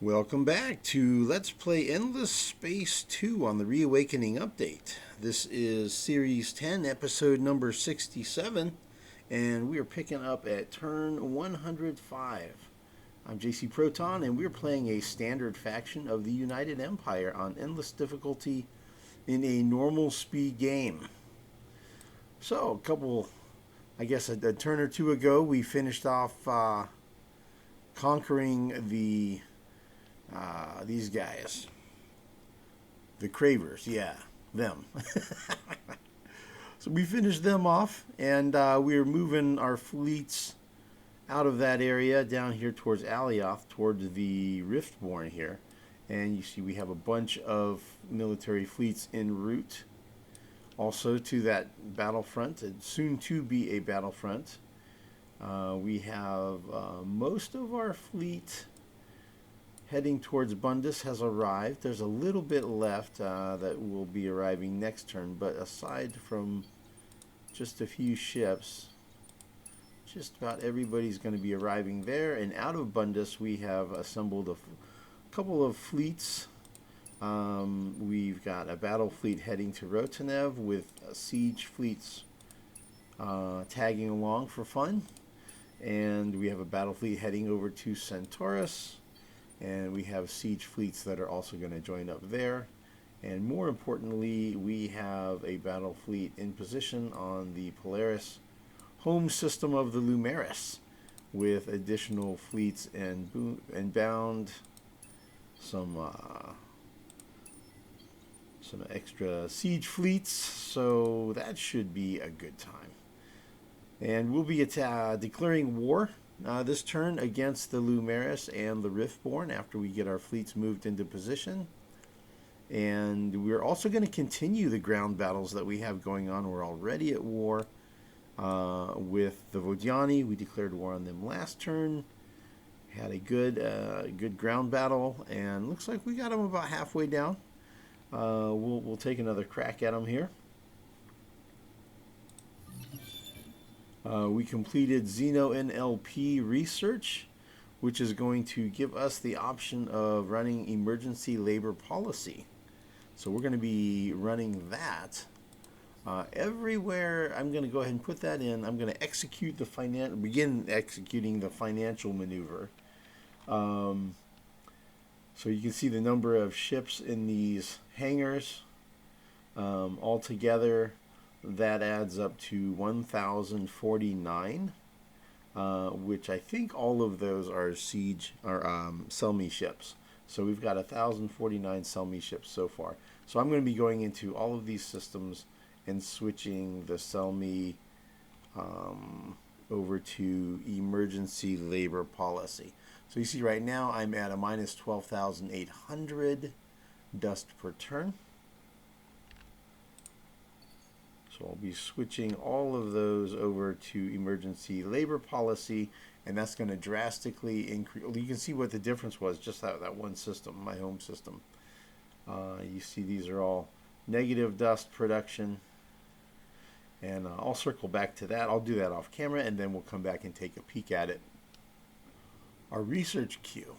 Welcome back to Let's Play Endless Space 2 on the Reawakening Update. This is Series 10, Episode number 67, and we are picking up at turn 105. I'm JC Proton, and we're playing a standard faction of the United Empire on Endless Difficulty in a normal speed game. So, a turn or two ago, we finished off conquering these guys. The Cravers, yeah, them. So we finished them off, and we're moving our fleets out of that area down here towards Alioth, towards the Riftborn here. And you see we have a bunch of military fleets en route also to that battlefront, and soon to be a battlefront. We have most of our fleet heading towards Bundus has arrived. There's a little bit left that will be arriving next turn, but aside from just a few ships, just about everybody's going to be arriving there. And out of Bundus, we have assembled a couple of fleets. We've got a battle fleet heading to Rotanev with siege fleets tagging along for fun. And we have a battle fleet heading over to Centaurus. And we have siege fleets that are also going to join up there. And more importantly, we have a battle fleet in position on the Polaris home system of the Lumeris, with additional fleets and bound some extra siege fleets. So that should be a good time. And we'll be declaring war this turn against the Lumeris and the Riftborn after we get our fleets moved into position. And we're also going to continue the ground battles that we have going on. We're already at war with the Vodyani. We declared war on them last turn. Had a good ground battle, and looks like we got them about halfway down. We'll take another crack at them here. We completed Xeno NLP research, which is going to give us the option of running emergency labor policy. So we're going to be running that everywhere. I'm going to go ahead and put that in. I'm going to begin executing the financial maneuver. So you can see the number of ships in these hangars. Altogether, that adds up to 1,049, which I think all of those are SellMe ships. So we've got 1,049 SellMe ships so far. So I'm going to be going into all of these systems and switching the SellMe over to emergency labor policy. So you see right now I'm at a minus 12,800 dust per turn. So I'll be switching all of those over to emergency labor policy, and that's going to drastically increase. You can see what the difference was, just that one system, my home system. You see these are all negative dust production, and I'll circle back to that. I'll do that off camera, and then we'll come back and take a peek at it. Our research queue.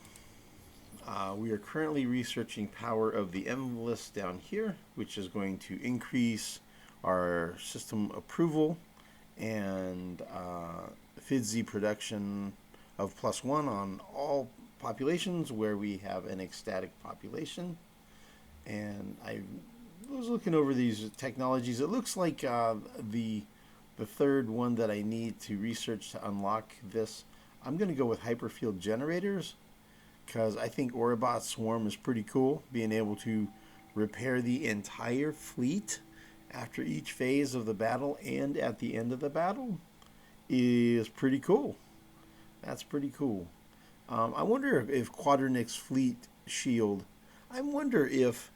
We are currently researching Power of the Endless down here, which is going to increase our system approval and FIDZ production of +1 on all populations where we have an ecstatic population. And I was looking over these technologies. It looks like the third one that I need to research to unlock this, I'm going to go with hyperfield generators, because I think Orobot Swarm is pretty cool. Being able to repair the entire fleet after each phase of the battle and at the end of the battle is pretty cool. That's pretty cool. I wonder if Quadernix's fleet shield, I wonder if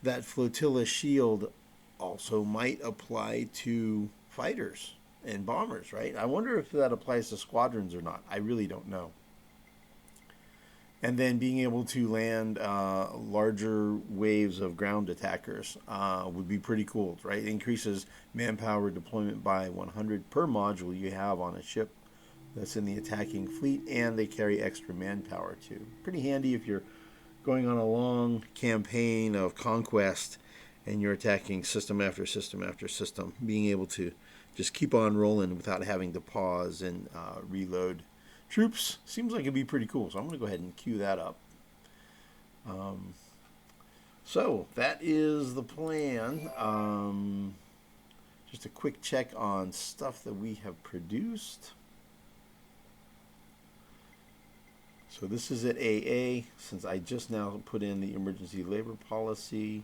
that flotilla shield also might apply to fighters and bombers, right? I wonder if that applies to squadrons or not. I really don't know. And then being able to land larger waves of ground attackers would be pretty cool, right? It increases manpower deployment by 100 per module you have on a ship that's in the attacking fleet, and they carry extra manpower too. Pretty handy if you're going on a long campaign of conquest and you're attacking system after system after system. Being able to just keep on rolling without having to pause and reload troops seems like it'd be pretty cool. So I'm going to go ahead and queue that up. So that is the plan. Just a quick check on stuff that we have produced. So this is at AA. Since I just now put in the emergency labor policy,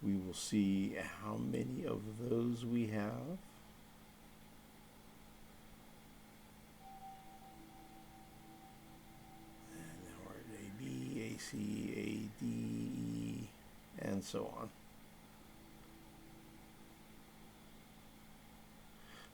we will see how many of those we have. And now we're at AB, AC, AD, E, and so on.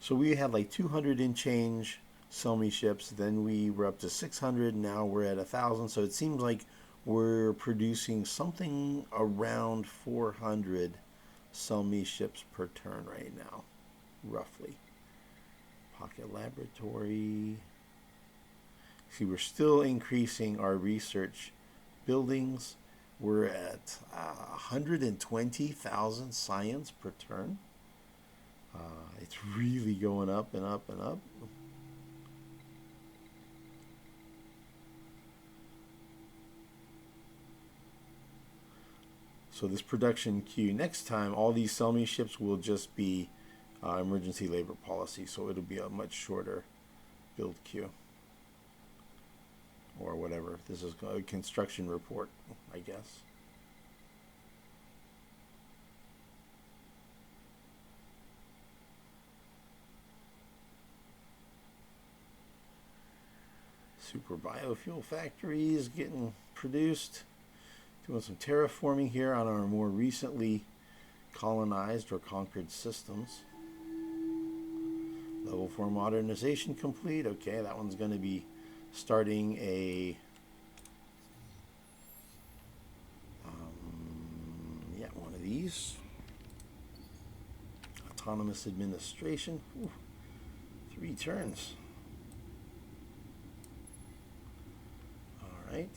So we had like 200 and change SellMe ships, then we were up to 600, now we're at 1,000, so it seems like we're producing something around 400 SellMe ships per turn right now, roughly. Pocket Laboratory. See, we're still increasing our research buildings. We're at 120,000 science per turn. It's really going up and up and up. So this production queue, next time, all these SellMe ships will just be emergency labor policy. So it'll be a much shorter build queue. Or whatever. This is a construction report, I guess. Super biofuel factories getting produced. Doing some terraforming here on our more recently colonized or conquered systems. Level 4 modernization complete. Okay, that one's going to be starting a one of these. Autonomous administration. Ooh, 3 turns. All right.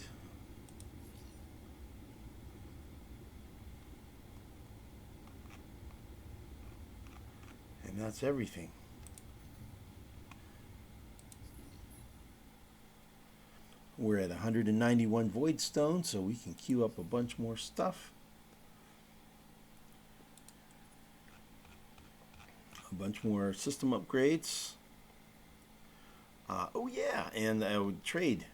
And that's everything. We're at 191 void stone, so we can queue up a bunch more stuff. A bunch more system upgrades. Oh yeah, and trade.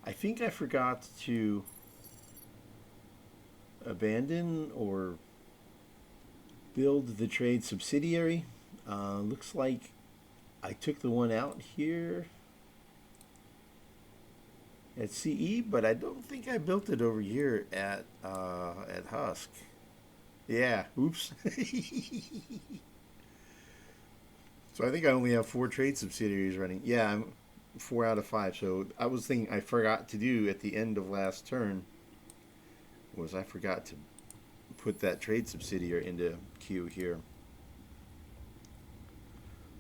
I think I forgot to abandon or build the trade subsidiary. Looks like I took the one out here at CE, but I don't think I built it over here at Husk. Yeah, oops. So I think I only have 4 trade subsidiaries running. Yeah, I'm 4 out of 5. So I was thinking I forgot to do at the end of last turn was I forgot to put that trade subsidiary into queue here.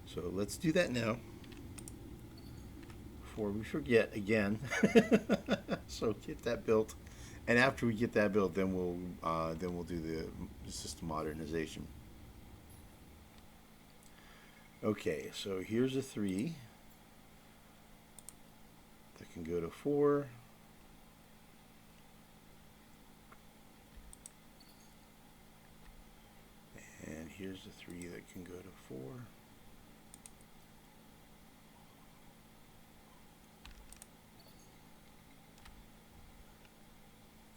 So let's do that now before we forget again. So get that built, and after we get that built, then we'll do the system modernization. Okay, so here's a 3 that can go to 4. And here's a 3 that can go to 4.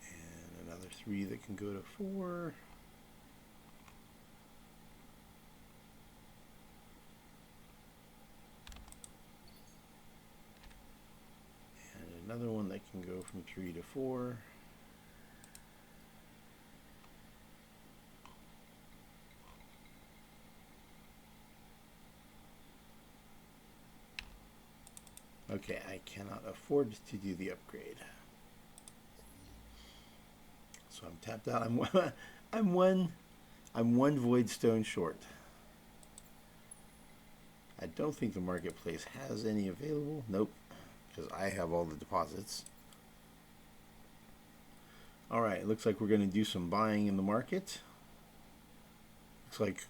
And another 3 that can go to 4. Another one that can go from 3 to 4. cannot afford to do the upgrade. So I'm tapped out. I'm one void stone short. I don't think the marketplace has any available. Nope, because I have all the deposits. All right, it looks like we're going to do some buying in the market. Looks like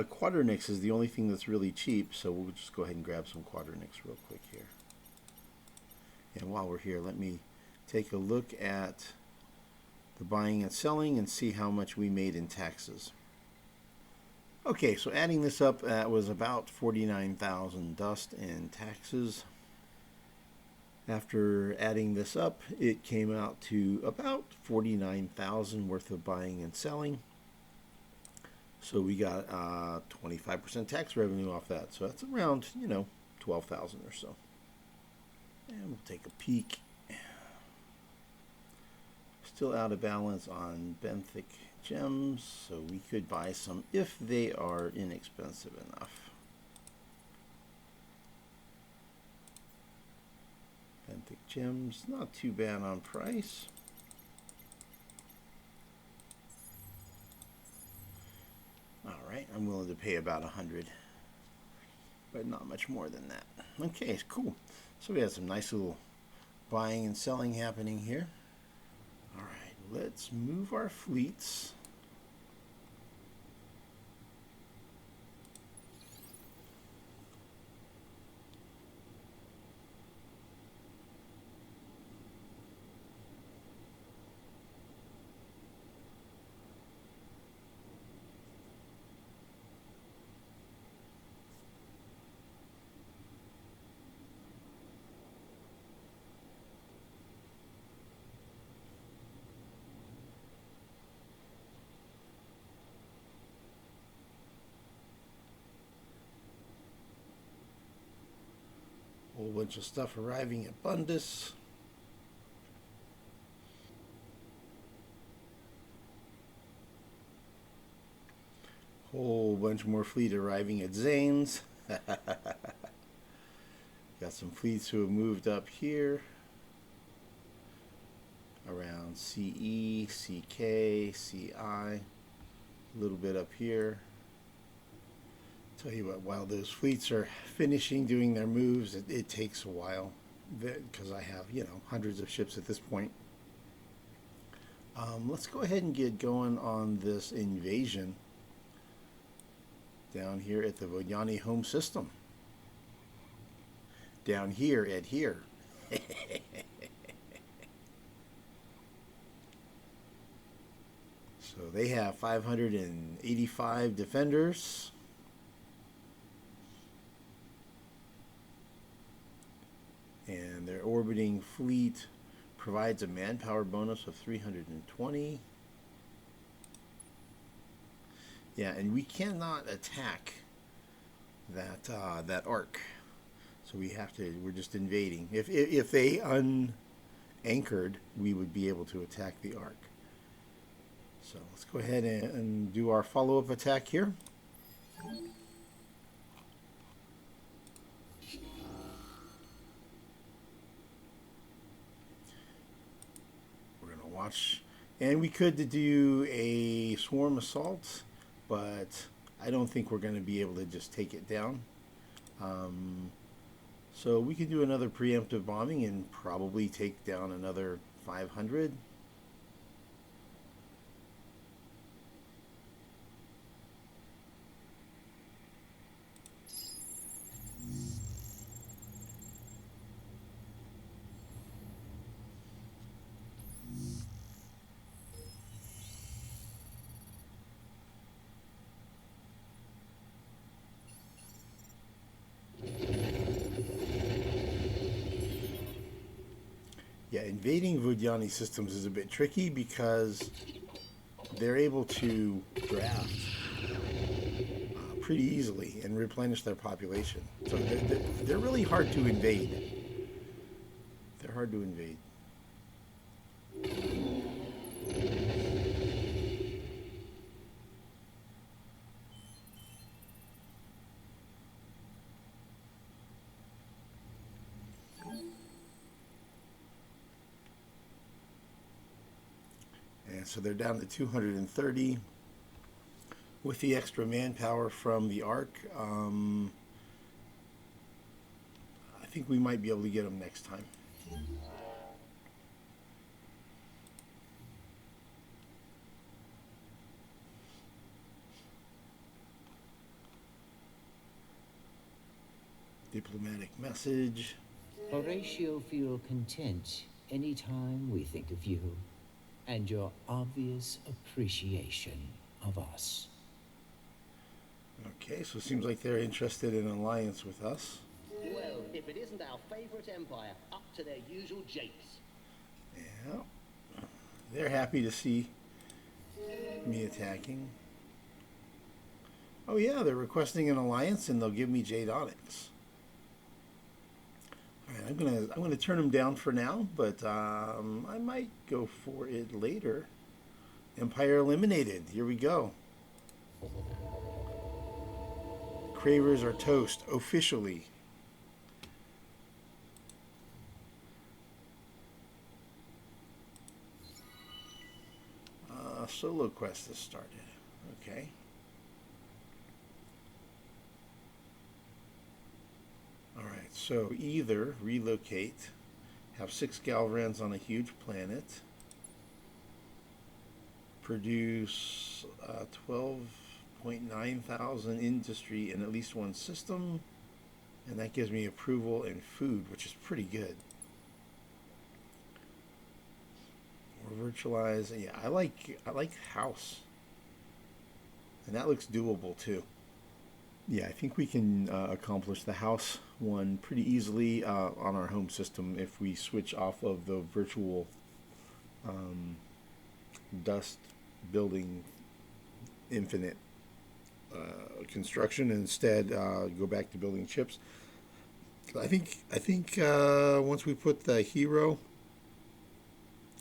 Quadernix is the only thing that's really cheap, so we'll just go ahead and grab some Quadernix real quick here. And while we're here, let me take a look at the buying and selling and see how much we made in taxes. Okay, so adding this up, that was about 49,000 dust in taxes. After adding this up, it came out to about 49,000 worth of buying and selling. So we got 25% tax revenue off that. So that's around, 12,000 or so. And we'll take a peek. Still out of balance on benthic gems, so we could buy some if they are inexpensive enough. Benthic gems, not too bad on price. All right, I'm willing to pay about 100, but not much more than that. Okay, cool. So we had some nice little buying and selling happening here. All right, let's move our fleets. Whole bunch of stuff arriving at Bundus. Whole bunch more fleet arriving at Zaines. Got some fleets who have moved up here around CE, CK, CI, a little bit up here. Tell you what, while those fleets are finishing doing their moves, it takes a while because I have, hundreds of ships at this point. Let's go ahead and get going on this invasion down here at the Vodyani home system. Down here at here. So they have 585 defenders. And their orbiting fleet provides a manpower bonus of 320. Yeah, and we cannot attack that arc. So we have to, we're just invading. If they unanchored, we would be able to attack the arc. So let's go ahead and do our follow-up attack here. We're going to watch, and we could do a swarm assault, but I don't think we're going to be able to just take it down. So we could do another preemptive bombing and probably take down another 500. Yeah, invading Vodyani systems is a bit tricky because they're able to draft pretty easily and replenish their population. So they're really hard to invade. They're hard to invade. And so they're down to 230 with the extra manpower from the Ark. I think we might be able to get them next time. Diplomatic message. Horatio feel content anytime we think of you and your obvious appreciation of us. Okay, so it seems like they're interested in an alliance with us. Well, if it isn't our favorite empire, up to their usual japes. Yeah. They're happy to see me attacking. Oh yeah, they're requesting an alliance and they'll give me Jade Onyx. Alright, I'm gonna turn them down for now, but I might go for it later. Empire eliminated. Here we go. Cravers are toast officially. Solo quest has started. Okay. Alright, so either relocate, have 6 Galvrans on a huge planet, produce 12.9 thousand industry in at least one system, and that gives me approval and food, which is pretty good. Or virtualize. Yeah, I like house, and that looks doable too. Yeah, I think we can accomplish the house one pretty easily on our home system if we switch off of the virtual dust building infinite construction and instead go back to building chips. I think once we put the hero,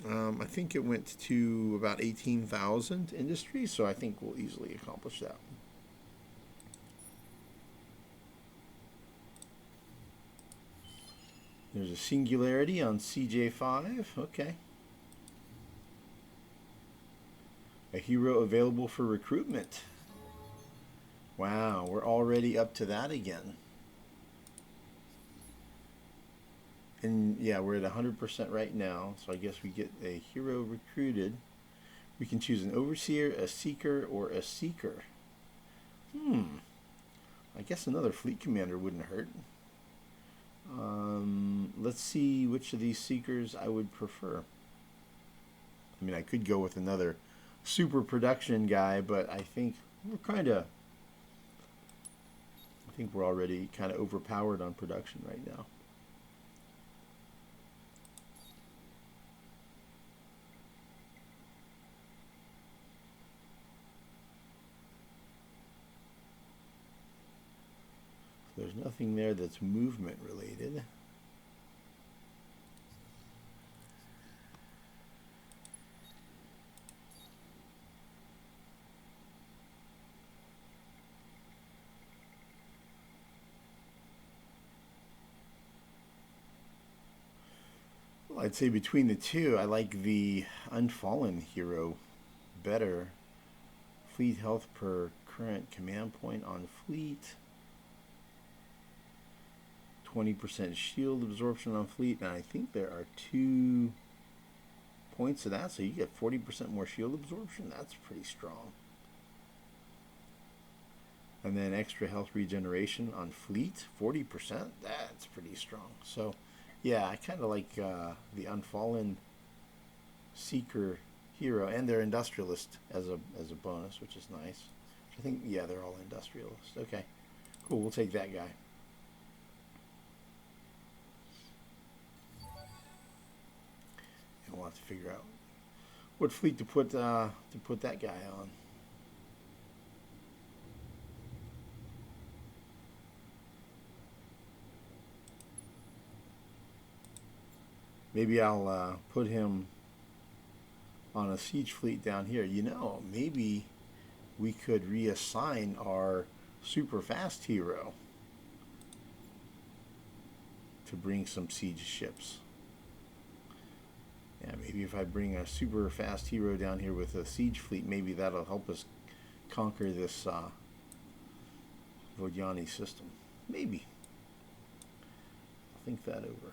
I think it went to about 18,000 industry, so I think we'll easily accomplish that. There's a singularity on CJ5. Okay. A hero available for recruitment. Wow, we're already up to that again. And yeah, we're at 100% right now, so I guess we get a hero recruited. We can choose an overseer, a seeker, or a seeker. I guess another fleet commander wouldn't hurt. Let's see which of these seekers I would prefer. I mean, I could go with another super production guy, but I think we're already kind of overpowered on production right now. There's nothing there that's movement related. Well, I'd say between the two, I like the Unfallen hero better. Fleet health per current command point on fleet. 20% shield absorption on fleet, and I think there are 2 points of that, so you get 40% more shield absorption. That's pretty strong. And then extra health regeneration on fleet, 40%. That's pretty strong. So, yeah, I kind of like the Unfallen Seeker hero, and their Industrialist as a bonus, which is nice. I think, yeah, they're all Industrialists. Okay, cool. We'll take that guy. We'll have to figure out what fleet to put that guy on. Maybe I'll put him on a siege fleet down here. You know, maybe we could reassign our super fast hero to bring some siege ships. Yeah, Maybe if I bring a super fast hero down here with a siege fleet, maybe that'll help us conquer this Vodyani system. Maybe. I'll think that over.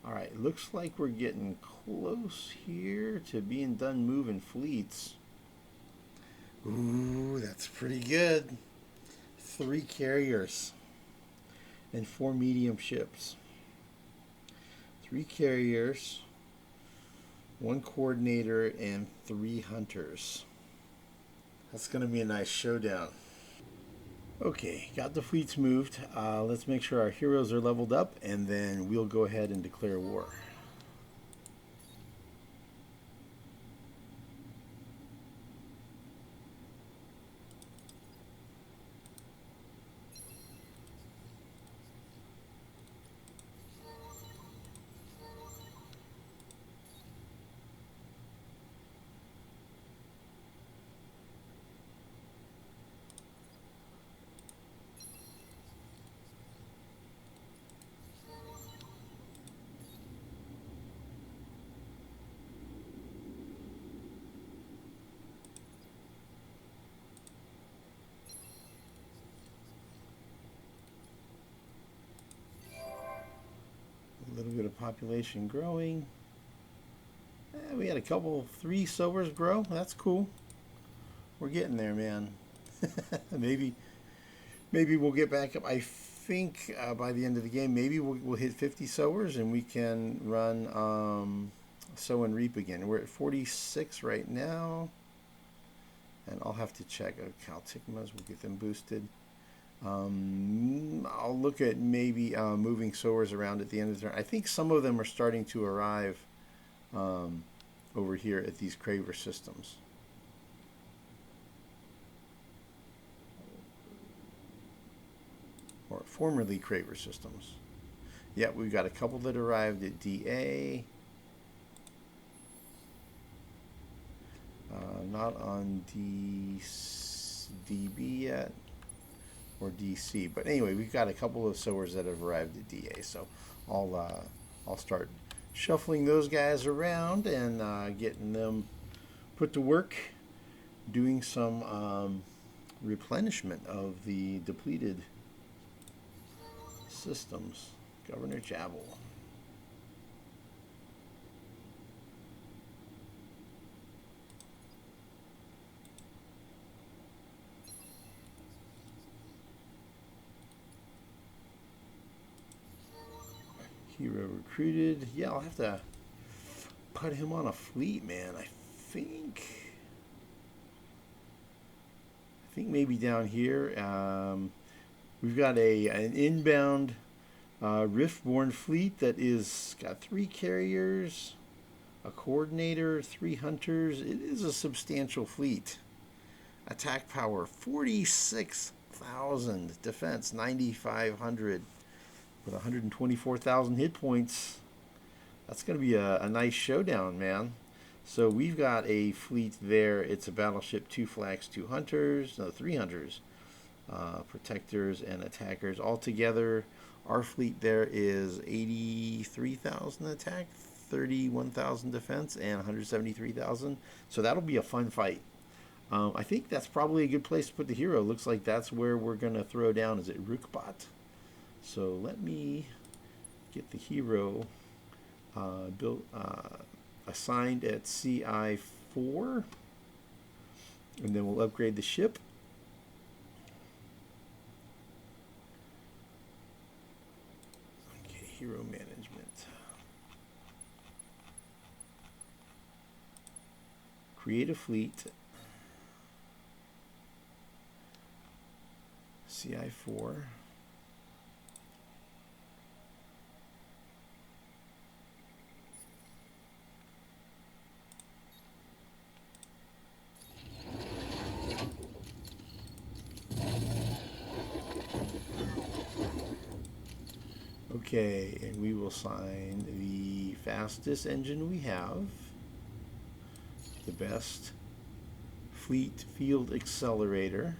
Alright, looks like we're getting close here to being done moving fleets. Ooh, that's pretty good. 3 carriers and 4 medium ships. 3 carriers, 1 coordinator, and 3 hunters. That's going to be a nice showdown. Okay, got the fleets moved. Let's make sure our heroes are leveled up, and then we'll go ahead and declare war. A little bit of population growing. We had a couple, 3 sowers grow. That's cool. We're getting there, man. maybe we'll get back up. I think by the end of the game, maybe we'll hit 50 sowers and we can run sow and reap again. We're at 46 right now, and I'll have to check Caltigmas. We'll get them boosted. I'll look at maybe moving sowers around at the end of the turn. I think some of them are starting to arrive over here at these Craver systems. Or formerly Craver systems. Yeah, we've got a couple that arrived at DA. Not on DB yet. Or DC, but anyway, we've got a couple of sowers that have arrived at DA, so I'll start shuffling those guys around and getting them put to work, doing some replenishment of the depleted systems. Governor Jabal. Hero recruited. Yeah, I'll have to put him on a fleet, man. I think maybe down here we've got an inbound Riftborn fleet that is got 3 carriers, a coordinator, 3 hunters. It is a substantial fleet. Attack power 46,000, defense 9,500. With 124,000 hit points. That's going to be a nice showdown, man. So we've got a fleet there. It's a battleship, 2 flags, 2 hunters, no, 3 hunters, protectors and attackers. Altogether, our fleet there is 83,000 attack, 31,000 defense, and 173,000. So that'll be a fun fight. I think that's probably a good place to put the hero. Looks like that's where we're going to throw down. Is it Rookbot? So let me get the hero built, assigned at CI4, and then we'll upgrade the ship. Okay, hero management. Create a fleet. CI4. Okay, and we will sign the fastest engine we have, the best fleet field accelerator,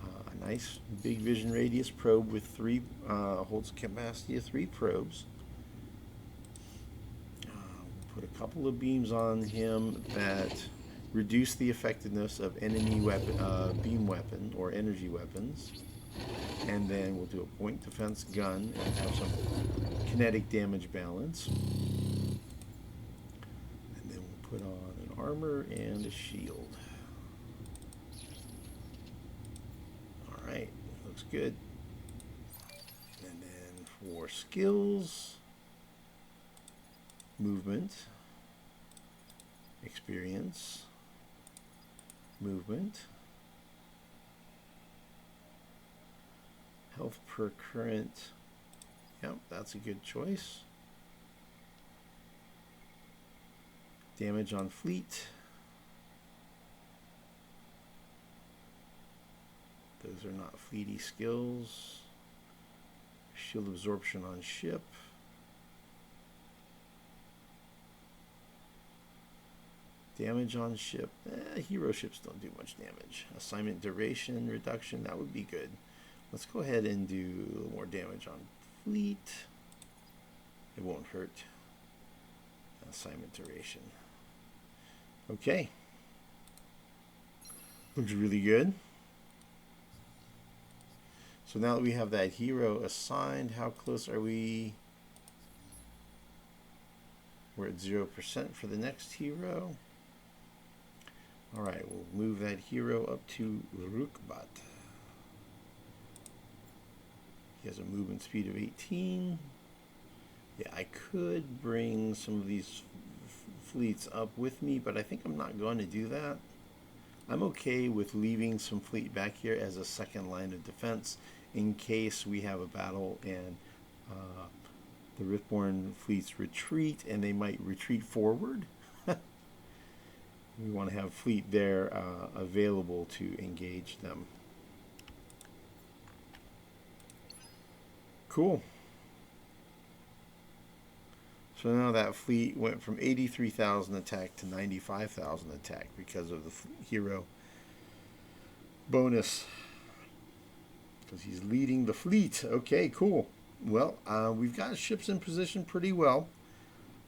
a nice big vision radius probe with 3, holds a capacity of 3 probes, Put a couple of beams on him that reduce the effectiveness of enemy weapon, beam weapon or energy weapons. And then we'll do a point defense gun and have some kinetic damage balance. And then we'll put on an armor and a shield. Alright, looks good. And then for skills, movement, experience, movement, health per current. Yep, that's a good choice. Damage on fleet. Those are not fleety skills. Shield absorption on ship. Damage on ship. Hero ships don't do much damage. Assignment duration reduction, that would be good. Let's go ahead and do a little more damage on fleet. It won't hurt. Assignment duration. Okay. Looks really good. So now that we have that hero assigned, how close are we? We're at 0% for the next hero. All right, we'll move that hero up to Rukbat. He has a movement speed of 18. Yeah, I could bring some of these fleets up with me, but I think I'm not going to do that. I'm okay with leaving some fleet back here as a second line of defense in case we have a battle and the Riftborn fleets retreat, and they might retreat forward. We want to have fleet there available to engage them. Cool. So now that fleet went from 83,000 attack to 95,000 attack because of the hero bonus. Because he's leading the fleet. Okay, cool. Well, we've got ships in position pretty well.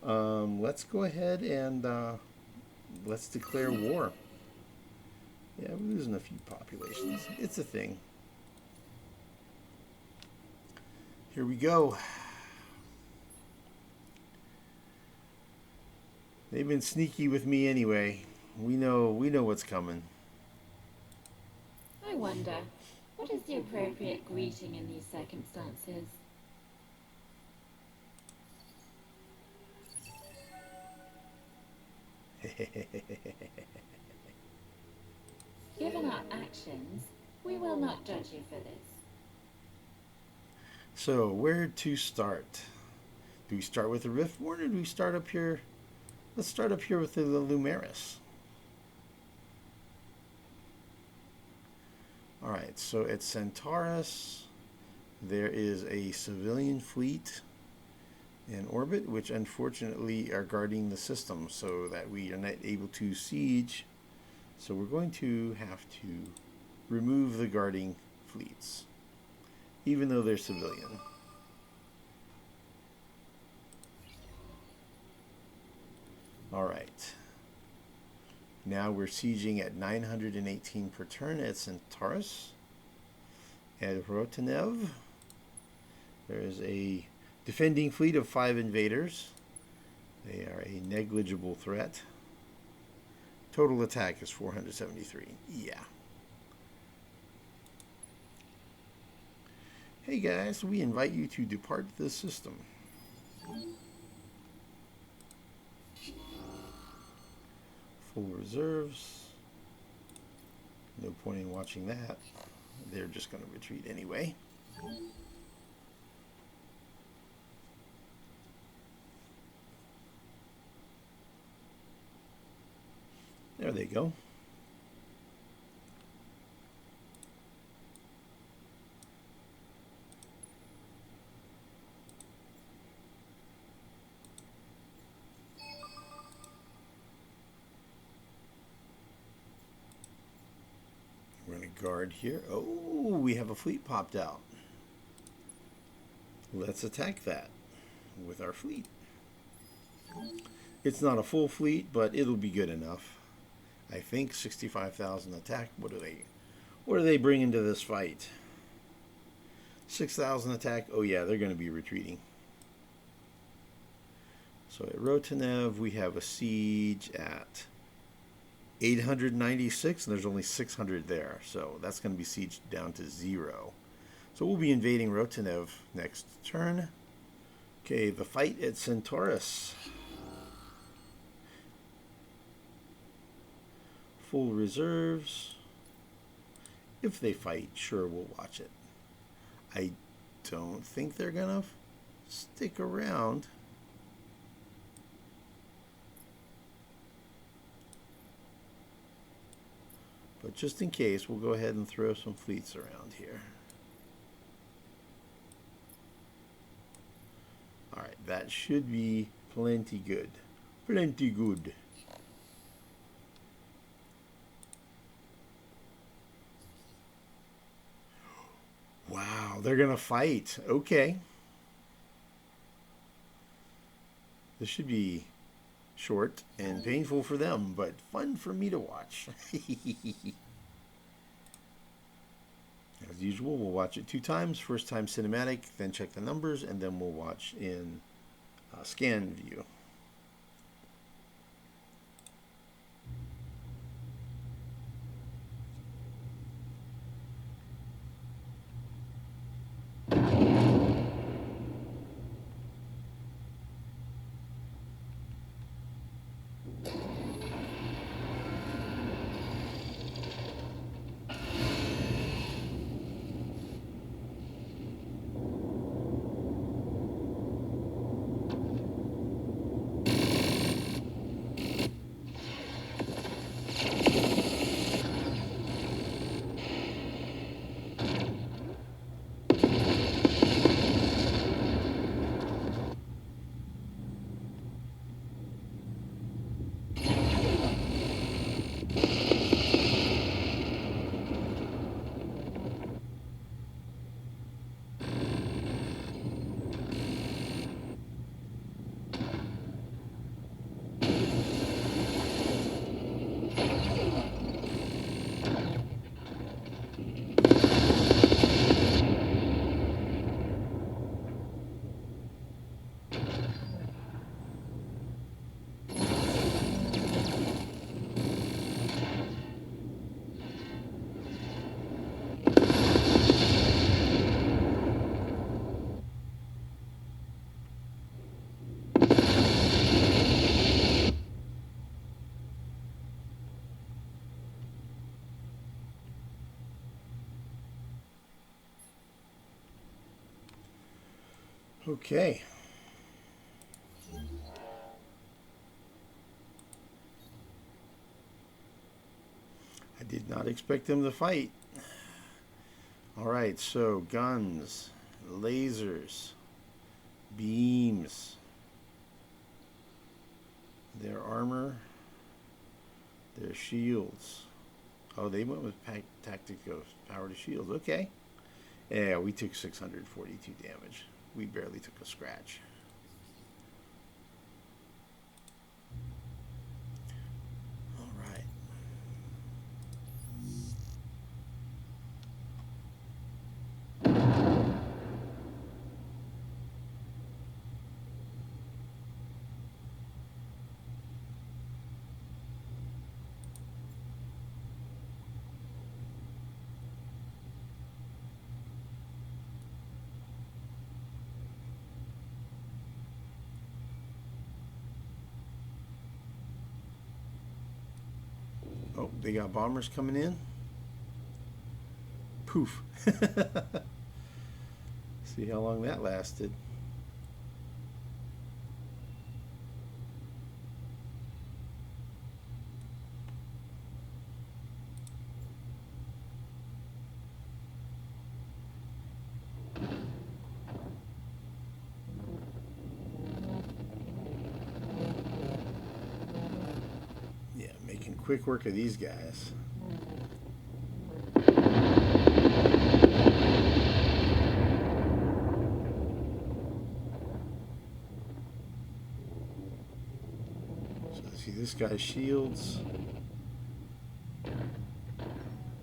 Let's go ahead and let's declare war. Yeah, we're losing a few populations. It's a thing. Here we go. They've been sneaky with me anyway. We know what's coming. I wonder, what is the appropriate greeting in these circumstances? Given our actions, we will not judge you for this. So, where to start? Do we start with the Riftborn or do we start up here? Let's start up here with the Lumeris. Alright, so at Centaurus, there is a civilian fleet in orbit, which unfortunately are guarding the system so that we are not able to siege. So we're going to have to remove the guarding fleets, even though they're civilian. Alright. Now we're sieging at 918 per turn at Centaurus. At Rotanev, there is a defending fleet of 5 invaders. They are a negligible threat. Total attack is 473. Yeah. Hey guys, we invite you to depart the system. Full reserves. No point in watching that. They're just going to retreat anyway. There they go. We're going to guard here. Oh, we have a fleet popped out. Let's attack that with our fleet. It's not a full fleet, but it'll be good enough. I think 65,000 attack. What are they bringing to this fight? 6,000 attack. Oh yeah, they're going to be retreating. So at Rotanev, we have a siege at 896, and there's only 600 there. So that's going to be sieged down to 0. So we'll be invading Rotanev next turn. Okay, the fight at Centaurus. Full reserves. If they fight, sure, we'll watch it. I don't think they're going to stick around. But just in case, we'll go ahead and throw some fleets around here. Alright, that should be plenty good. Plenty good. Wow, they're going to fight. Okay. This should be short and painful for them, but fun for me to watch. As usual, we'll watch it 2 times. First time cinematic, then check the numbers, and then we'll watch in scan view. Okay. I did not expect them to fight. All right, so guns, lasers, beams, their armor, their shields. Oh, they went with tactical power to shields. Okay. Yeah, we took 642 damage. We barely took a scratch. All right. Oh, they got bombers coming in. Poof. See how long that lasted. Quick work of these guys. See this guy's shields.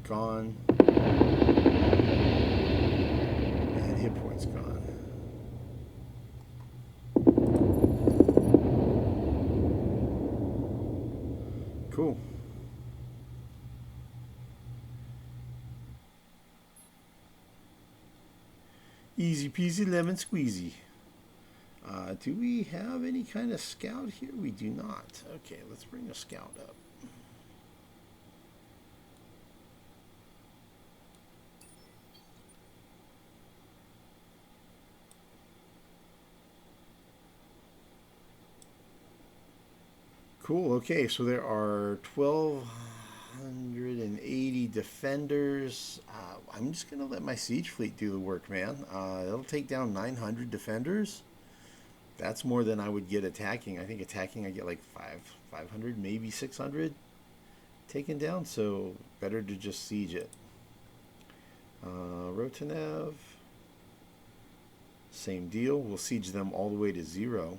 Gone. And hit points gone. Cool. Easy peasy lemon squeezy. Do we have any kind of scout here? We do not. Okay, let's bring a scout up. Cool. Okay, so there are 1,280 defenders. I'm just going to let my siege fleet do the work, man. It'll take down 900 defenders. That's more than I would get attacking. I think attacking I get like 500, maybe 600 taken down. So better to just siege it. Rotanev. Same deal. We'll siege them all the way to 0.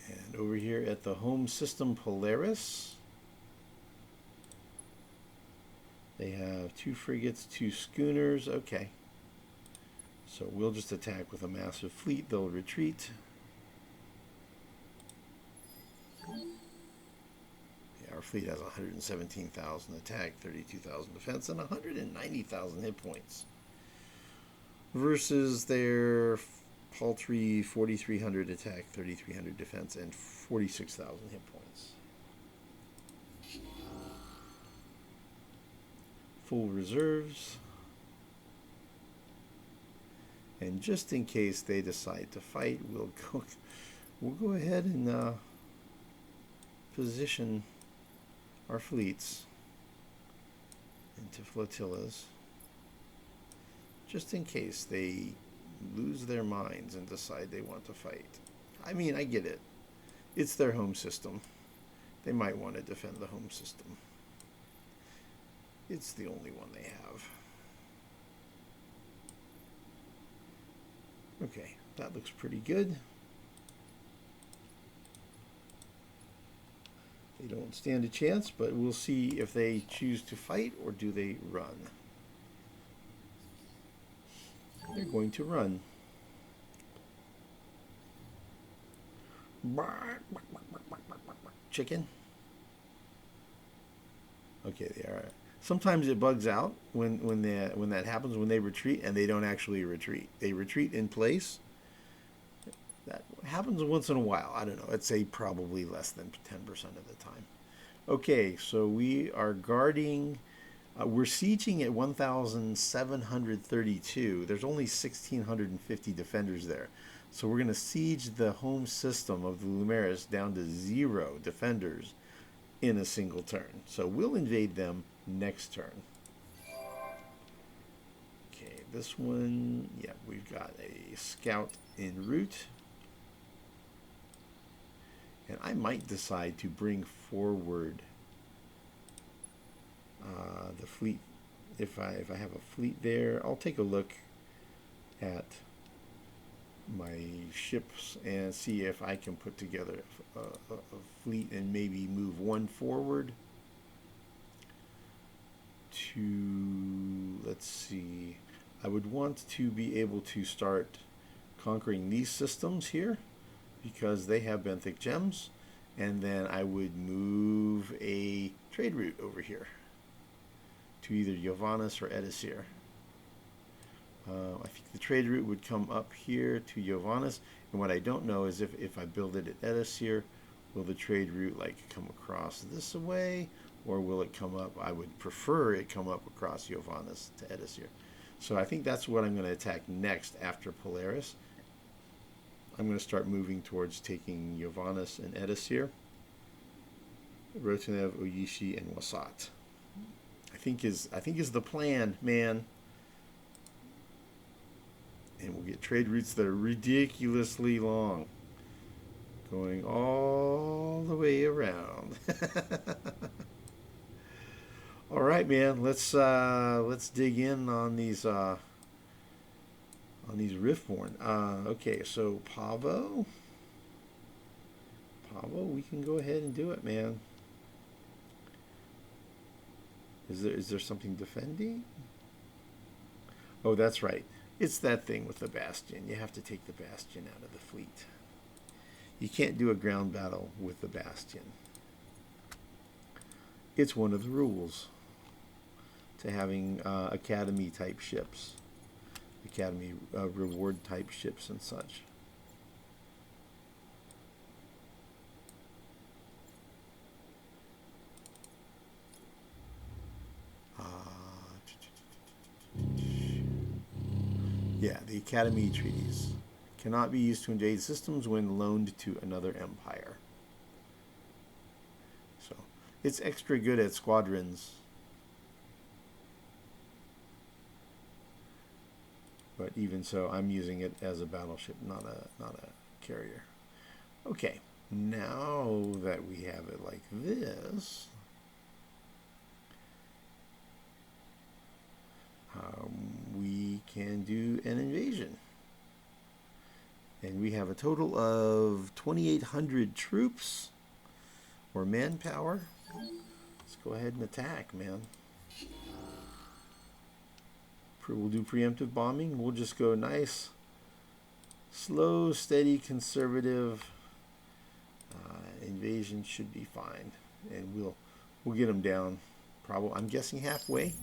And over here at the home system Polaris, they have 2 frigates, 2 schooners. Okay. So we'll just attack with a massive fleet. They'll retreat. Yeah, our fleet has 117,000 attack, 32,000 defense, and 190,000 hit points. Versus their paltry 4,300 attack, 3,300 defense, and 46,000 hit points. Full reserves. And just in case they decide to fight, we'll go ahead and position our fleets into flotillas, just in case they lose their minds and decide they want to fight. I mean, I get it. It's their home system. They might want to defend the home system. It's the only one they have. Okay, that looks pretty good. They don't stand a chance, but we'll see if they choose to fight or do they run. They're going to run. Chicken. Okay, they are. Sometimes it bugs out when that happens, when they retreat and they don't actually retreat. They retreat in place. That happens once in a while. I don't know. I'd say probably less than 10% of the time. Okay, so we are guarding. We're sieging at 1,732. There's only 1,650 defenders there. So we're going to siege the home system of the Lumeris down to 0 defenders in a single turn. So we'll invade them next turn. Okay, this one, yeah, we've got a scout en route. And I might decide to bring forward the fleet. If I have a fleet there, I'll take a look at my ships and see if I can put together a fleet and maybe move one forward to, let's see, I would want to be able to start conquering these systems here because they have benthic gems, and then I would move a trade route over here to either Yovanas or Edisir. I think the trade route would come up here to Yovanas, and what I don't know is if I build it at Edisir, will the trade route like come across this way, or will it come up? I would prefer it come up across Yovanas to Edisir. So I think that's what I'm going to attack next after Polaris. I'm going to start moving towards taking Yovanas and Edisir, Rotanev, Oyishi, and Wasat. I think is the plan, man. And we'll get trade routes that are ridiculously long, going all the way around. All right, man. Let's dig in on these on these Riftborn. Okay, so Pavo, we can go ahead and do it, man. Is there something defending? Oh, that's right. It's that thing with the Bastion. You have to take the Bastion out of the fleet. You can't do a ground battle with the Bastion. It's one of the rules to having Academy type ships. Academy reward type ships and such. Yeah, the Academy treaties cannot be used to invade systems when loaned to another empire. So it's extra good at squadrons. But even so, I'm using it as a battleship, not a carrier. Okay, now that we have it like this, we can do an invasion. And we have a total of 2,800 troops or manpower. Let's go ahead and attack, man. We'll do preemptive bombing. We'll just go nice, slow, steady, conservative. Invasion should be fine, and we'll get them down. Probably, I'm guessing halfway.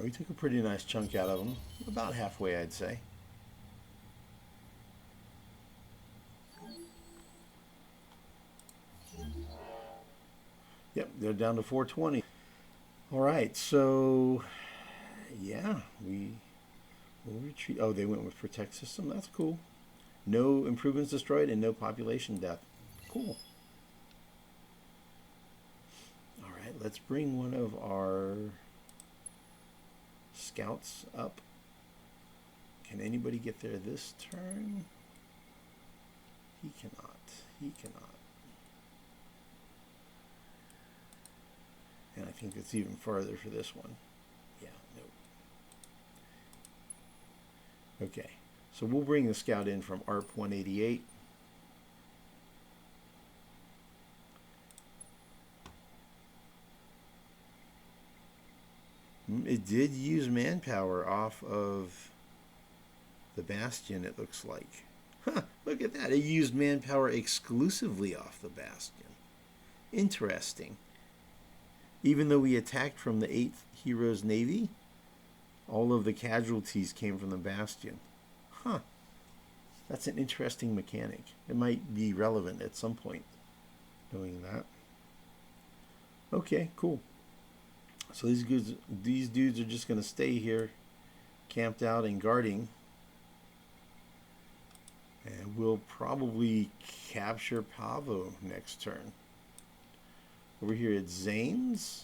We took a pretty nice chunk out of them, about halfway, I'd say. Yep, they're down to 420. All right, so yeah, we'll retreat. Oh, they went with protect system. That's cool. No improvements destroyed and no population death. Cool. All right, let's bring one of our scouts up. Can anybody get there this turn? He cannot. He cannot. And I think it's even farther for this one. Yeah, no. Okay, so we'll bring the scout in from ARP 188. It did use manpower off of the Bastion, it looks like. Huh, look at that. It used manpower exclusively off the Bastion. Interesting. Even though we attacked from the 8th Heroes Navy, all of the casualties came from the Bastion. Huh. That's an interesting mechanic. It might be relevant at some point doing that. Okay, cool. So these dudes are just going to stay here, camped out and guarding. And we'll probably capture Pavo next turn. Over here at Zaines,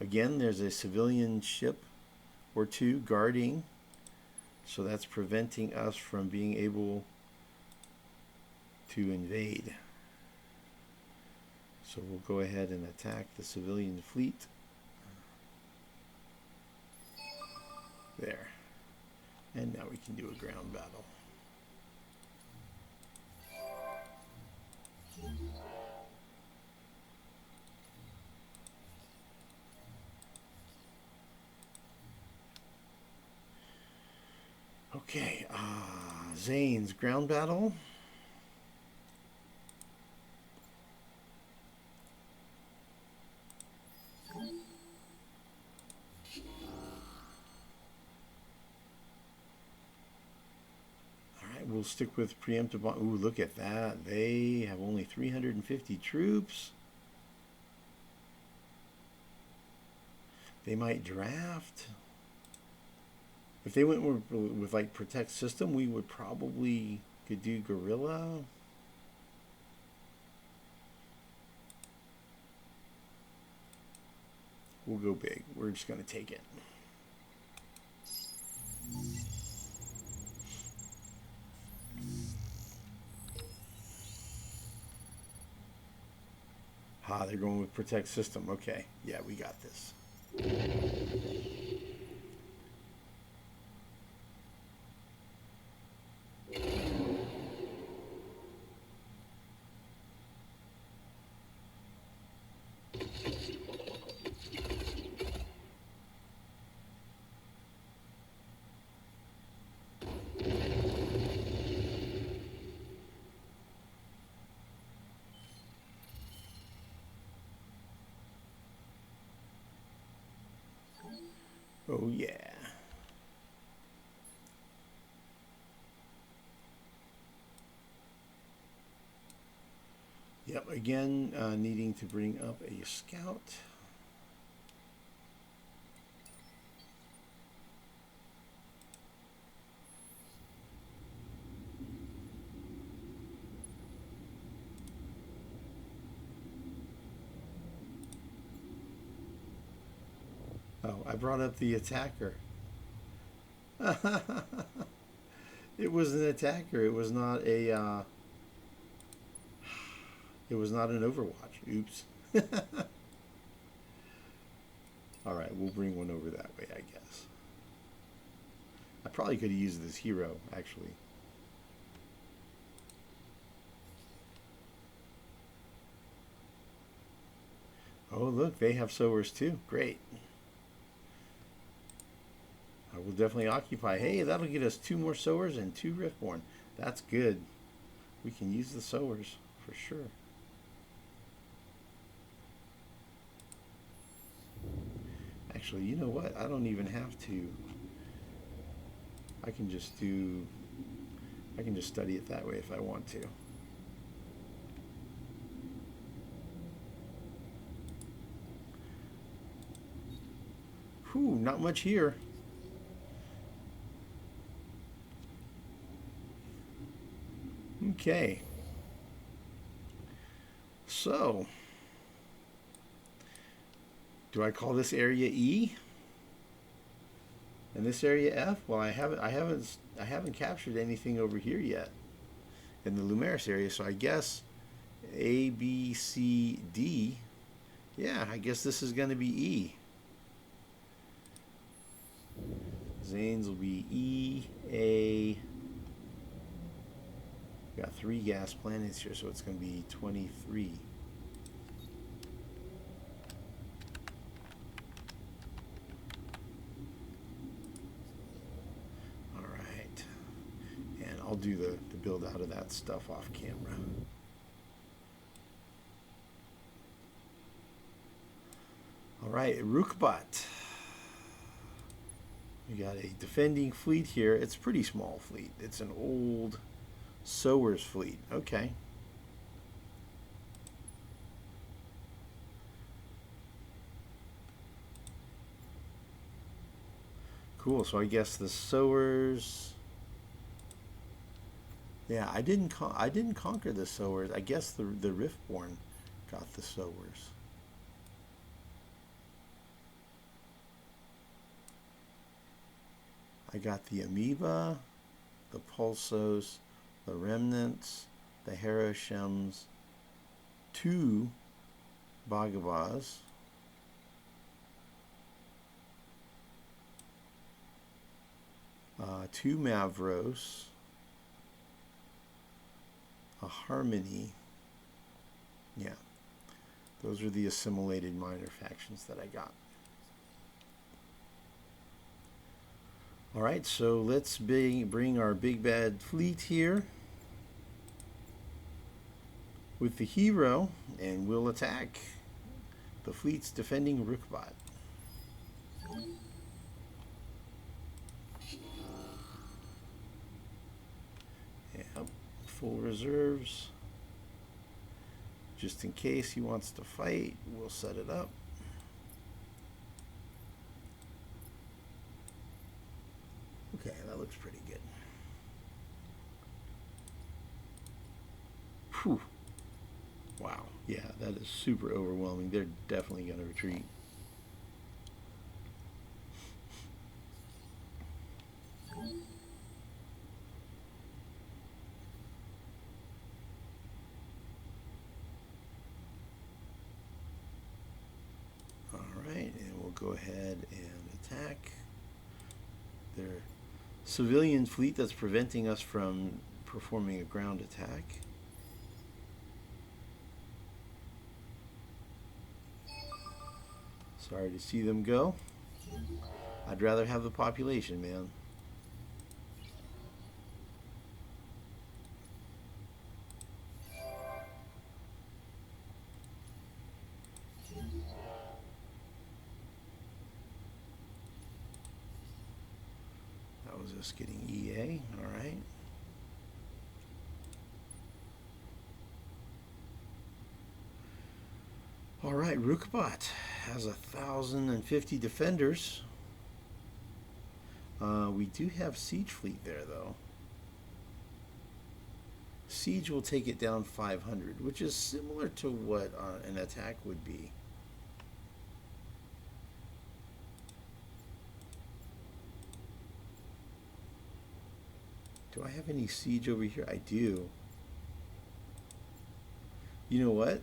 again, there's a civilian ship or two guarding. So that's preventing us from being able to invade. So we'll go ahead and attack the civilian fleet. There. And now we can do a ground battle. Okay, Zaines, ground battle. We'll stick with preemptive bomb. Ooh, look at that. They have only 350 troops. They might draft. If they went with like protect system, we would probably could do gorilla. We'll go big. We're just going to take it. Ah, they're going with protect system. Okay. Yeah, we got this. Oh, yeah. Yep, again, needing to bring up a scout. Oh, I brought up the attacker. It was an attacker. It was not a. It was not an Overwatch. Oops. All right, we'll bring one over that way, I guess. I probably could have used this hero, actually. Oh, look, they have sowers too. Great. I will definitely occupy. Hey, that'll get us 2 more sowers and 2 Riftborn. That's good. We can use the sowers for sure. Actually, you know what? I don't even have to. I can just study it that way if I want to. Whew, not much here. Okay. So, do I call this area E? And this area F? Well, I haven't captured anything over here yet in the Lumeris area, so I guess A, B, C, D. Yeah, I guess this is going to be E. Zaines will be E, A. We got 3 gas planets here, so it's going to be 23. All right. And I'll do the build out of that stuff off camera. All right, Rukbat. We got a defending fleet here. It's a pretty small fleet. It's an old Sowers fleet. Okay. Cool. So I guess the Sowers. Yeah, I didn't conquer the Sowers. I guess the Riftborn got the Sowers. I got the Amoeba, the Pulsos, the Remnants, the Haroshems, 2 Bhagavas, two Mavros, a Harmony. Yeah, those are the assimilated minor factions that I got. All right, so let's bring our big bad fleet here with the hero, and we'll attack the fleet's defending Rukbat. Yep, full reserves. Just in case he wants to fight, we'll set it up. Okay, that looks pretty good. Whew. Wow. Yeah, that is super overwhelming. They're definitely going to retreat. All right, and we'll go ahead and attack their civilian fleet that's preventing us from performing a ground attack. Sorry to see them go. I'd rather have the population, man. That was us getting EA, all right. All right, Rookbot has 1,050 defenders. We do have Siege Fleet there, though. Siege will take it down 500, which is similar to what an attack would be. Do I have any siege over here? I do. You know what?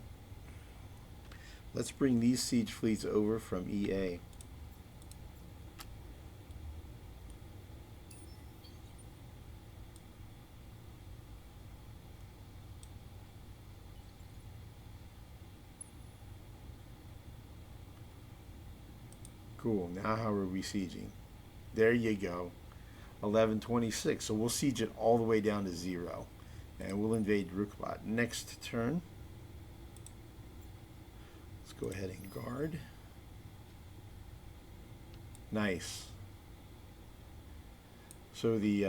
Let's bring these siege fleets over from EA. Cool. Now how are we sieging? There you go. 1126. So we'll siege it all the way down to 0. And we'll invade Rookbot. Next turn. Let's go ahead and guard. Nice. So the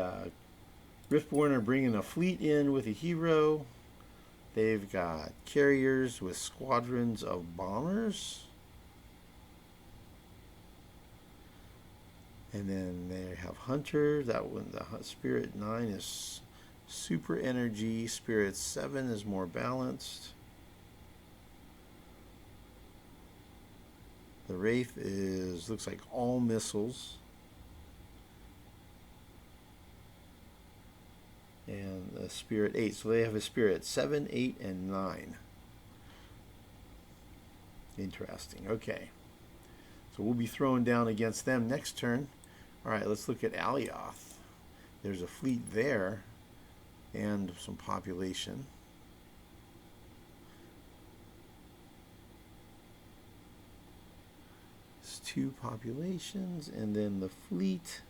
Riftborn are bringing a fleet in with a hero. They've got carriers with squadrons of bombers. And then they have Hunter. That one, the Spirit 9 is super energy. Spirit 7 is more balanced. The Wraith is, looks like all missiles. And the Spirit 8. So they have a Spirit 7, 8, and 9. Interesting. Okay. So we'll be throwing down against them next turn. All right, let's look at Alioth. There's a fleet there and some population. It's 2 populations, and then the fleet,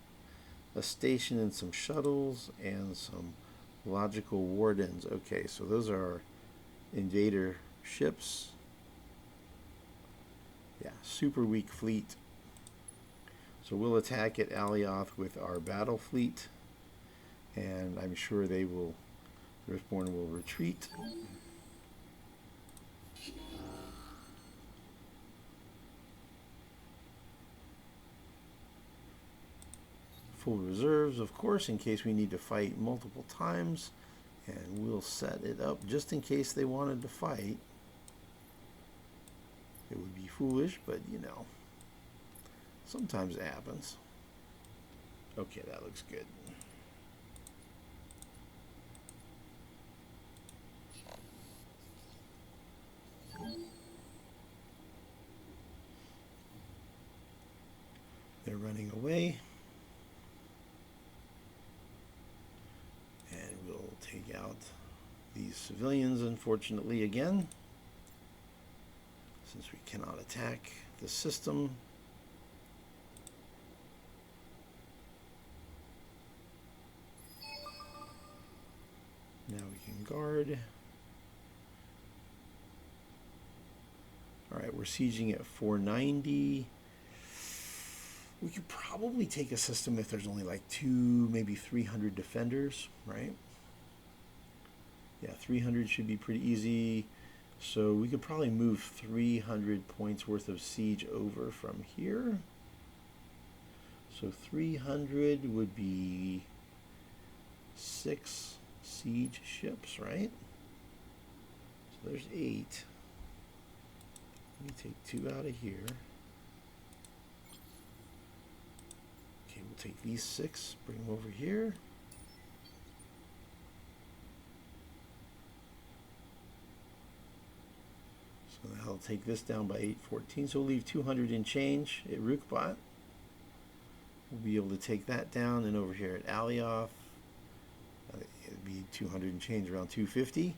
a station and some shuttles, and some logical wardens. Okay, so those are invader ships. Yeah, super weak fleet. So we'll attack at Alioth with our battle fleet, and I'm sure they will, Riftborn will retreat. Full reserves, of course, in case we need to fight multiple times, and we'll set it up just in case they wanted to fight. It would be foolish, but you know, sometimes it happens. Okay, that looks good. They're running away. And we'll take out these civilians, unfortunately, again, since we cannot attack the system. Now we can guard. All right, we're sieging at 490. We could probably take a system if there's only like 2, maybe 300 defenders, right? Yeah, 300 should be pretty easy. So we could probably move 300 points worth of siege over from here. So 300 would be 6 siege ships, right? So there's 8. Let me take 2 out of here. Okay, we'll take these 6, bring them over here. So that'll take this down by 814. So we'll leave 200 in change at Rookbot. We'll be able to take that down, and over here at Alioth, it'd be 200 and change, around 250.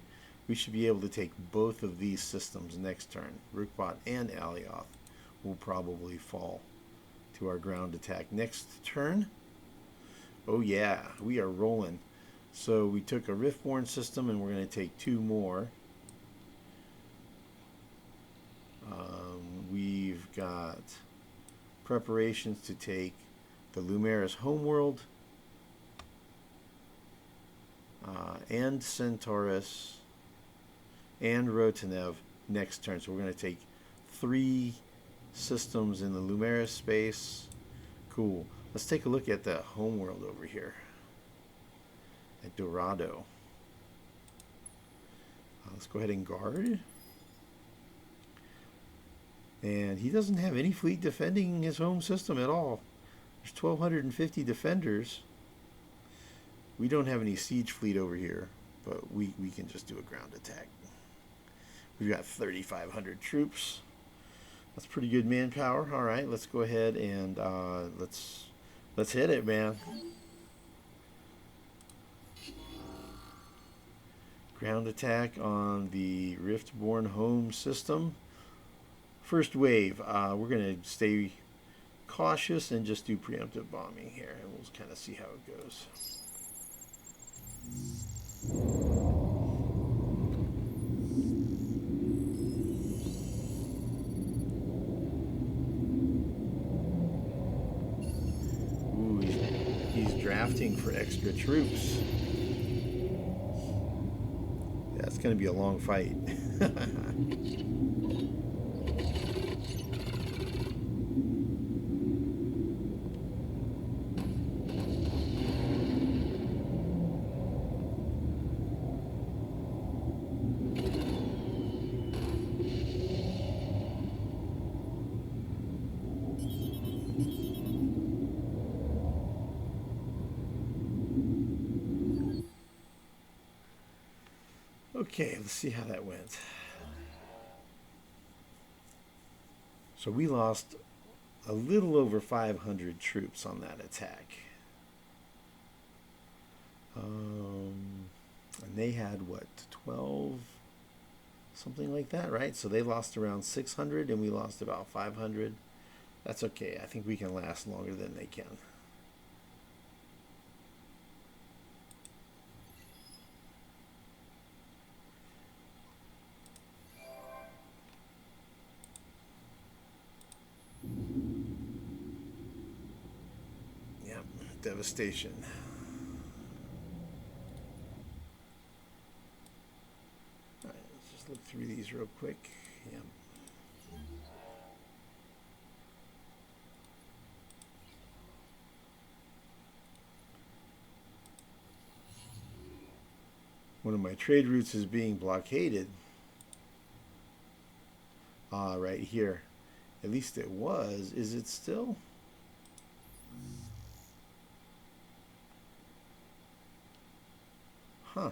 We should be able to take both of these systems next turn. Rookbot and Alioth will probably fall to our ground attack next turn. Oh yeah, we are rolling. So we took a Riftborn system, and we're going to take 2 more. We've got preparations to take the Lumeris homeworld and Centaurus and Rotanev next turn. So we're going to take 3 systems in the Lumeris space. Cool. Let's take a look at the homeworld over here at Dorado. Let's go ahead and guard. And he doesn't have any fleet defending his home system at all. There's 1,250 defenders. We don't have any siege fleet over here, but we can just do a ground attack. We've got 3,500 troops. That's pretty good manpower. All right, let's go ahead and let's hit it, man. Ground attack on the Riftborn home system. First wave, we're going to stay cautious and just do preemptive bombing here, and we'll kind of see how it goes. Ooh, he's drafting for extra troops. Yeah, it's going to be a long fight. Okay, let's see how that went. So we lost a little over 500 troops on that attack. And they had, what, 12? Something like that, right? So they lost around 600 and we lost about 500. That's okay. I think we can last longer than they can. Devastation. All right, let's just look through these real quick. Yep. One of my trade routes is being blockaded. Right here. At least it was. Is it still? Huh.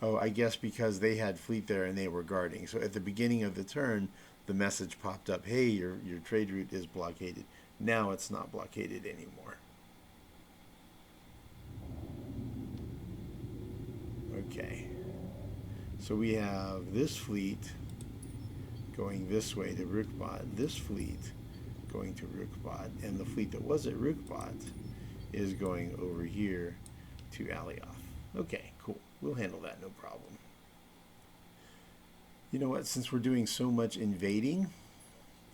Oh, I guess because they had fleet there and they were guarding. So at the beginning of the turn, the message popped up, hey, your trade route is blockaded. Now it's not blockaded anymore. Okay. So we have this fleet going this way to Rookbot, this fleet going to Rookbot, and the fleet that was at Rookbot is going over here to Alioth. Okay, cool. We'll handle that, no problem. You know what? Since we're doing so much invading,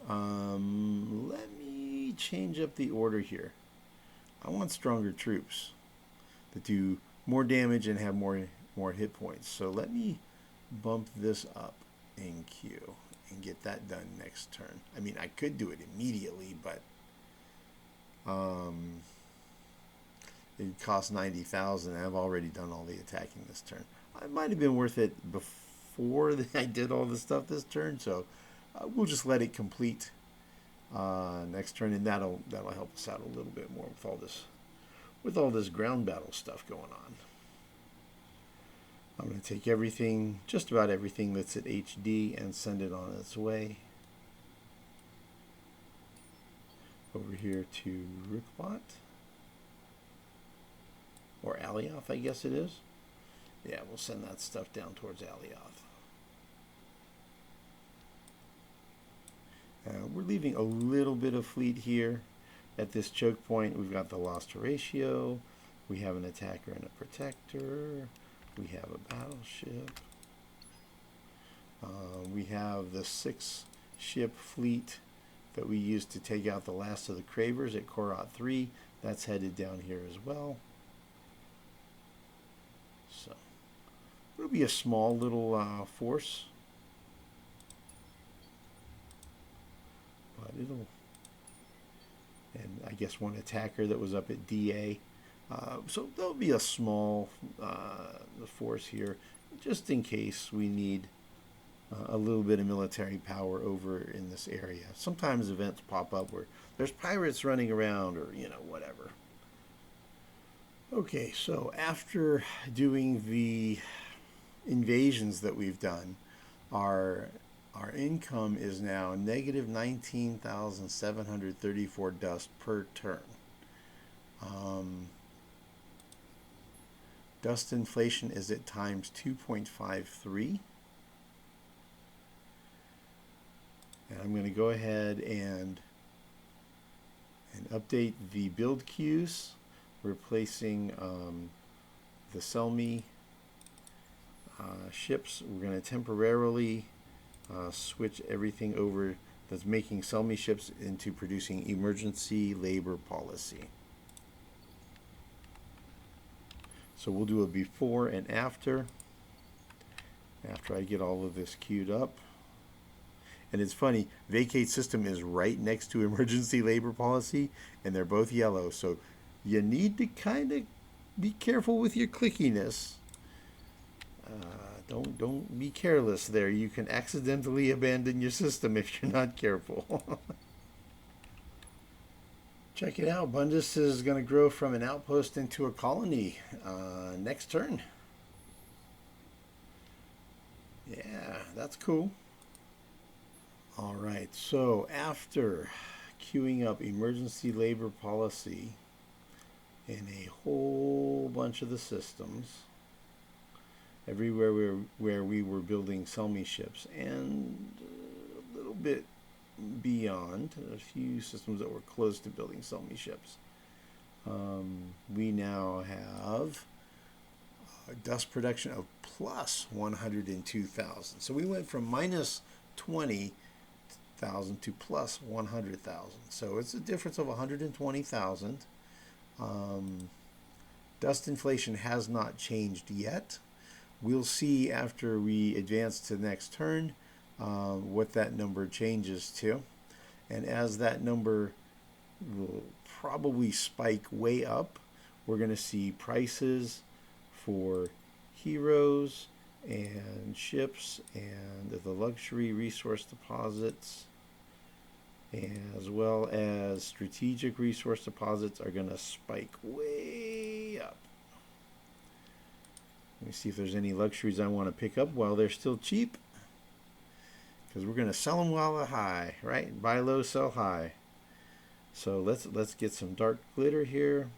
let me change up the order here. I want stronger troops that do more damage and have more hit points. So let me bump this up in queue. and get that done next turn. I mean, I could do it immediately, but it costs 90,000. I've already done all the attacking this turn. It might have been worth it before I did all the stuff this turn, so we'll just let it complete next turn, and that'll help us out a little bit more with all this ground battle stuff going on. I'm going to take everything, just about everything that's at HD, and send it on its way over here to Rickbot, or Alioth, I guess it is. Yeah, we'll send that stuff down towards Alioth. We're leaving a little bit of fleet here at this choke point. We've got the lost Horatio. We have an attacker and a protector. We have a battleship. We have the 6-ship fleet that we used to take out the last of the Cravers at Korot 3. That's headed down here as well. So it'll be a small little force, but it'll, and I guess one attacker that was up at DA. So there'll be a small force here, just in case we need a little bit of military power over in this area. Sometimes events pop up where there's pirates running around, or whatever. Okay, so after doing the invasions that we've done, our income is now negative 19,734 dust per turn. Dust inflation is at times 2.53. And I'm going to go ahead and update the build queues, replacing the SellMe ships. We're going to temporarily switch everything over that's making SellMe ships into producing emergency labor policy. So we'll do a before and after I get all of this queued up. And it's funny, vacate system is right next to emergency labor policy, and they're both yellow. So you need to kind of be careful with your clickiness. Don't be careless there. You can accidentally abandon your system if you're not careful. Check it out. Bundus is going to grow from an outpost into a colony next turn. Yeah, that's cool. All right, so after queuing up emergency labor policy in a whole bunch of the systems, everywhere where we were building SellMe ships, and a little bit beyond, a few systems that were close to building SellMe ships, we now have dust production of plus 102,000. So we went from minus 20,000 to plus 100,000. So it's a difference of 120,000. Dust inflation has not changed yet. We'll see after we advance to the next turn what that number changes to. And as that number will probably spike way up, we're going to see prices for heroes and ships and the luxury resource deposits, as well as strategic resource deposits, are going to spike way up. Let me see if there's any luxuries I want to pick up while they're still cheap, because we're going to sell them while they're high, right? Buy low, sell high. So let's get some dark glitter here.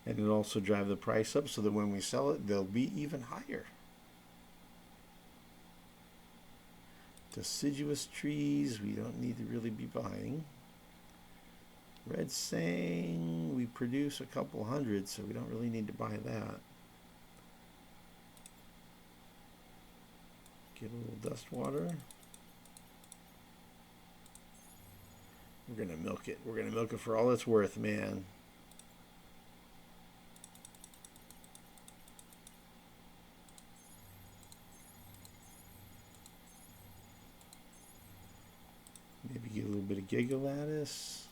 And it'll also drive the price up so that when we sell it, they'll be even higher. Deciduous trees, we don't need to really be buying. Red Sang, we produce a couple hundred, so we don't really need to buy that. Get a little dust water. We're gonna milk it. We're gonna milk it for all it's worth, man. Maybe get a little bit of Giga Lattice.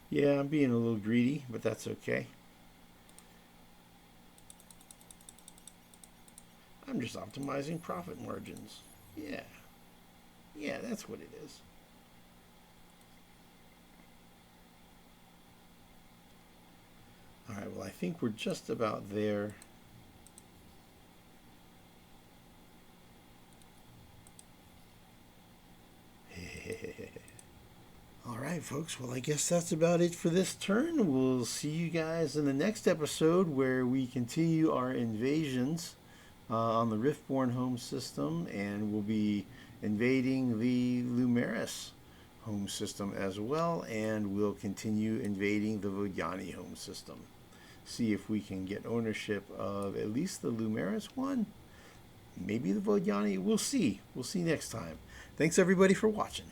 Yeah, I'm being a little greedy, but that's okay. I'm just optimizing profit margins. Yeah. Yeah, that's what it is. All right, well, I think we're just about there. All right, folks. Well, I guess that's about it for this turn. We'll see you guys in the next episode where we continue our invasions on the Riftborn home system, and we'll be invading the Lumeris home system as well, and we'll continue invading the Vodyani home system. See if we can get ownership of at least the Lumeris one. Maybe the Vodyani. We'll see. We'll see next time. Thanks, everybody, for watching.